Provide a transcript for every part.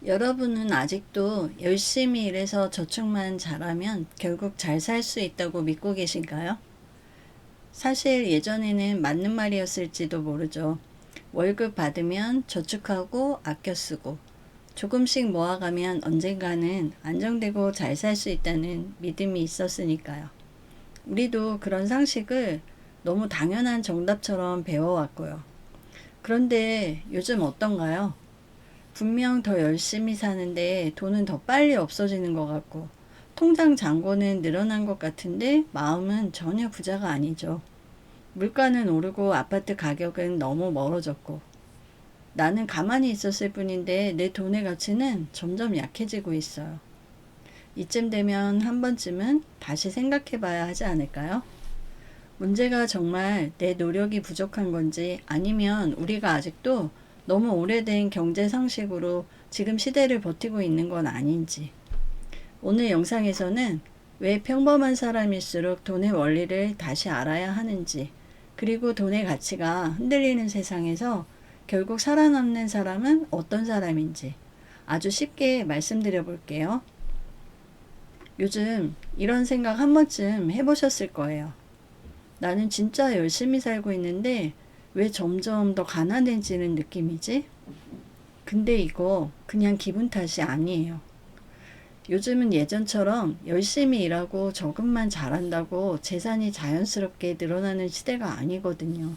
여러분은 아직도 열심히 일해서 저축만 잘하면 결국 잘 살 수 있다고 믿고 계신가요? 사실 예전에는 맞는 말이었을지도 모르죠. 월급 받으면 저축하고 아껴 쓰고 조금씩 모아가면 언젠가는 안정되고 잘 살 수 있다는 믿음이 있었으니까요. 우리도 그런 상식을 너무 당연한 정답처럼 배워왔고요. 그런데 요즘 어떤가요? 분명 더 열심히 사는데 돈은 더 빨리 없어지는 것 같고, 통장 잔고는 늘어난 것 같은데 마음은 전혀 부자가 아니죠. 물가는 오르고 아파트 가격은 너무 멀어졌고, 나는 가만히 있었을 뿐인데 내 돈의 가치는 점점 약해지고 있어요. 이쯤 되면 한 번쯤은 다시 생각해 봐야 하지 않을까요? 문제가 정말 내 노력이 부족한 건지 아니면 우리가 아직도 너무 오래된 경제 상식으로 지금 시대를 버티고 있는 건 아닌지. 오늘 영상에서는 왜 평범한 사람일수록 돈의 원리를 다시 알아야 하는지, 그리고 돈의 가치가 흔들리는 세상에서 결국 살아남는 사람은 어떤 사람인지 아주 쉽게 말씀드려 볼게요. 요즘 이런 생각 한 번쯤 해보셨을 거예요. 나는 진짜 열심히 살고 있는데 왜 점점 더 가난해지는 느낌이지? 근데 이거 그냥 기분 탓이 아니에요. 요즘은 예전처럼 열심히 일하고 저금만 잘한다고 재산이 자연스럽게 늘어나는 시대가 아니거든요.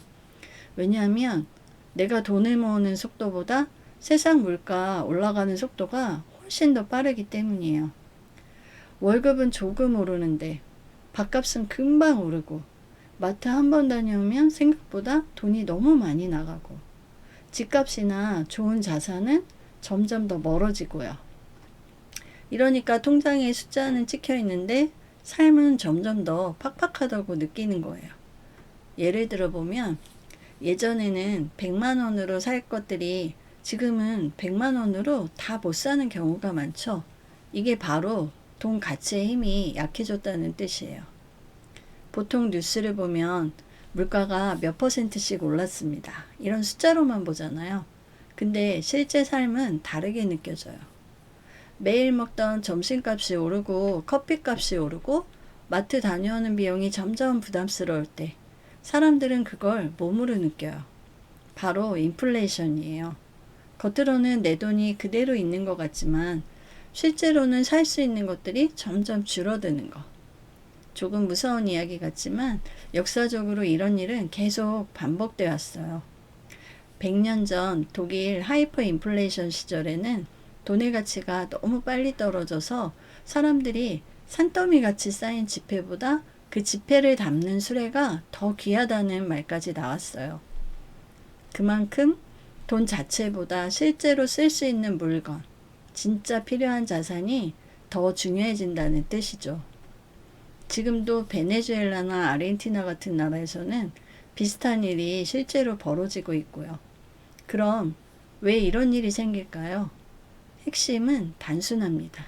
왜냐하면 내가 돈을 모으는 속도보다 세상 물가 올라가는 속도가 훨씬 더 빠르기 때문이에요. 월급은 조금 오르는데 밥값은 금방 오르고 마트 한 번 다녀오면 생각보다 돈이 너무 많이 나가고 집값이나 좋은 자산은 점점 더 멀어지고요. 이러니까 통장에 숫자는 찍혀 있는데 삶은 점점 더 팍팍하다고 느끼는 거예요. 예를 들어 보면 예전에는 100만 원으로 살 것들이 지금은 100만 원으로 다 못 사는 경우가 많죠. 이게 바로 돈 가치의 힘이 약해졌다는 뜻이에요. 보통 뉴스를 보면 물가가 몇 퍼센트씩 올랐습니다. 이런 숫자로만 보잖아요. 근데 실제 삶은 다르게 느껴져요. 매일 먹던 점심값이 오르고 커피값이 오르고 마트 다녀오는 비용이 점점 부담스러울 때 사람들은 그걸 몸으로 느껴요. 바로 인플레이션이에요. 겉으로는 내 돈이 그대로 있는 것 같지만 실제로는 살 수 있는 것들이 점점 줄어드는 거. 조금 무서운 이야기 같지만 역사적으로 이런 일은 계속 반복되어 왔어요. 100년 전 독일 하이퍼 인플레이션 시절에는 돈의 가치가 너무 빨리 떨어져서 사람들이 산더미 같이 쌓인 지폐보다 그 지폐를 담는 수레가 더 귀하다는 말까지 나왔어요. 그만큼 돈 자체보다 실제로 쓸 수 있는 물건, 진짜 필요한 자산이 더 중요해진다는 뜻이죠. 지금도 베네수엘라나 아르헨티나 같은 나라에서는 비슷한 일이 실제로 벌어지고 있고요. 그럼 왜 이런 일이 생길까요? 핵심은 단순합니다.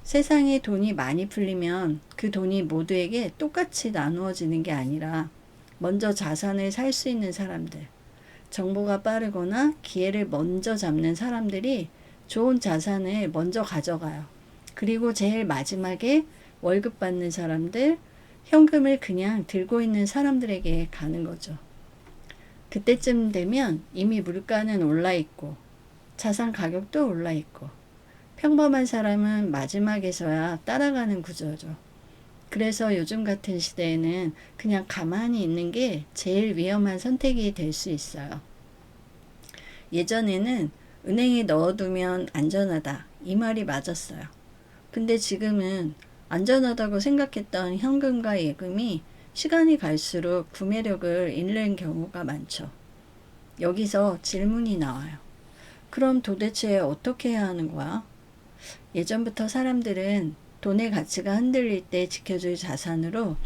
세상에 돈이 많이 풀리면 그 돈이 모두에게 똑같이 나누어지는 게 아니라 먼저 자산을 살 수 있는 사람들, 정보가 빠르거나 기회를 먼저 잡는 사람들이 좋은 자산을 먼저 가져가요. 그리고 제일 마지막에 월급 받는 사람들, 현금을 그냥 들고 있는 사람들에게 가는 거죠. 그때쯤 되면 이미 물가는 올라 있고 자산 가격도 올라 있고 평범한 사람은 마지막에서야 따라가는 구조죠. 그래서 요즘 같은 시대에는 그냥 가만히 있는 게 제일 위험한 선택이 될 수 있어요. 예전에는 은행에 넣어두면 안전하다. 이 말이 맞았어요. 근데 지금은 안전하다고 생각했던 현금과 예금이 시간이 갈수록 구매력을 잃는 경우가 많죠. 여기서 질문이 나와요. 그럼 도대체 어떻게 해야 하는 거야? 예전부터 사람들은 돈의 가치가 흔들릴 때 지켜줄 자산으로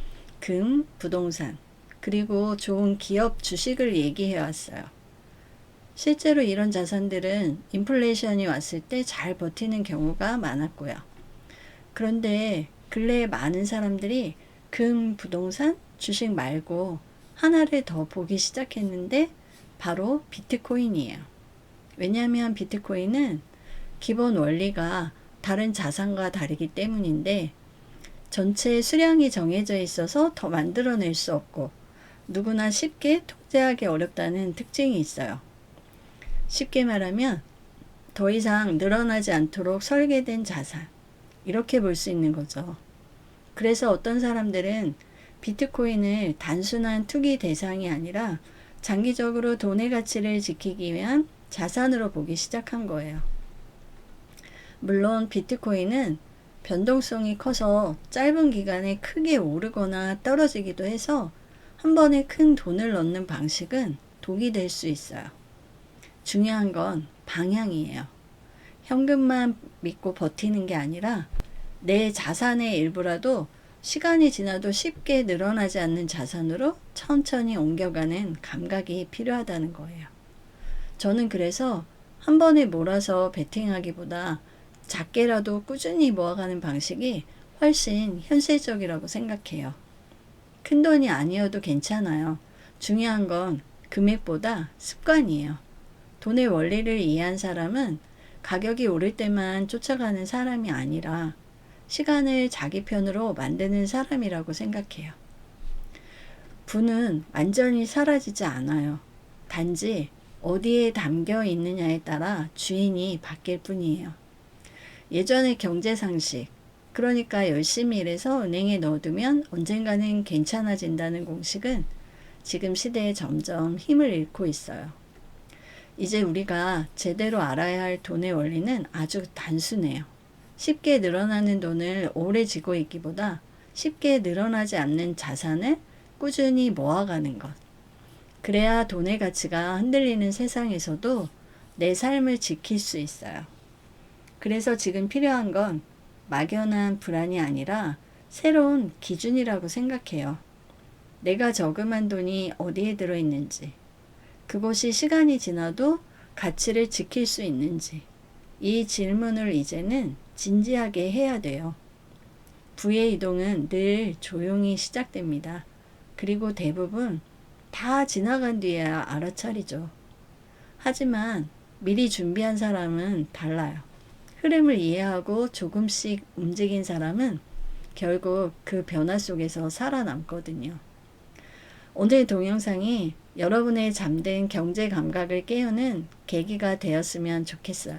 금, 부동산, 그리고 좋은 기업 주식을 얘기해 왔어요. 실제로 이런 자산들은 인플레이션이 왔을 때 잘 버티는 경우가 많았고요. 그런데 근래에 많은 사람들이 금, 부동산, 주식 말고 하나를 더 보기 시작했는데 바로 비트코인이에요. 왜냐하면 비트코인은 기본 원리가 다른 자산과 다르기 때문인데 전체 수량이 정해져 있어서 더 만들어낼 수 없고 누구나 쉽게 통제하기 어렵다는 특징이 있어요. 쉽게 말하면 더 이상 늘어나지 않도록 설계된 자산, 이렇게 볼 수 있는 거죠. 그래서 어떤 사람들은 비트코인을 단순한 투기 대상이 아니라 장기적으로 돈의 가치를 지키기 위한 자산으로 보기 시작한 거예요. 물론 비트코인은 변동성이 커서 짧은 기간에 크게 오르거나 떨어지기도 해서 한 번에 큰 돈을 넣는 방식은 독이 될 수 있어요. 중요한 건 방향이에요. 현금만 믿고 버티는 게 아니라 내 자산의 일부라도 시간이 지나도 쉽게 늘어나지 않는 자산으로 천천히 옮겨가는 감각이 필요하다는 거예요. 저는 그래서 한 번에 몰아서 베팅하기보다 작게라도 꾸준히 모아가는 방식이 훨씬 현실적이라고 생각해요. 큰 돈이 아니어도 괜찮아요. 중요한 건 금액보다 습관이에요. 돈의 원리를 이해한 사람은 가격이 오를 때만 쫓아가는 사람이 아니라 시간을 자기 편으로 만드는 사람이라고 생각해요. 부는 완전히 사라지지 않아요. 단지 어디에 담겨 있느냐에 따라 주인이 바뀔 뿐이에요. 예전의 경제 상식, 그러니까 열심히 일해서 은행에 넣어두면 언젠가는 괜찮아진다는 공식은 지금 시대에 점점 힘을 잃고 있어요. 이제 우리가 제대로 알아야 할 돈의 원리는 아주 단순해요. 쉽게 늘어나는 돈을 오래 쥐고 있기보다 쉽게 늘어나지 않는 자산을 꾸준히 모아가는 것. 그래야 돈의 가치가 흔들리는 세상에서도 내 삶을 지킬 수 있어요. 그래서 지금 필요한 건 막연한 불안이 아니라 새로운 기준이라고 생각해요. 내가 저금한 돈이 어디에 들어있는지, 그것이 시간이 지나도 가치를 지킬 수 있는지, 이 질문을 이제는 진지하게 해야 돼요. 부의 이동은 늘 조용히 시작됩니다. 그리고 대부분 다 지나간 뒤에야 알아차리죠. 하지만 미리 준비한 사람은 달라요. 흐름을 이해하고 조금씩 움직인 사람은 결국 그 변화 속에서 살아남거든요. 오늘 동영상이 여러분의 잠든 경제 감각을 깨우는 계기가 되었으면 좋겠어요.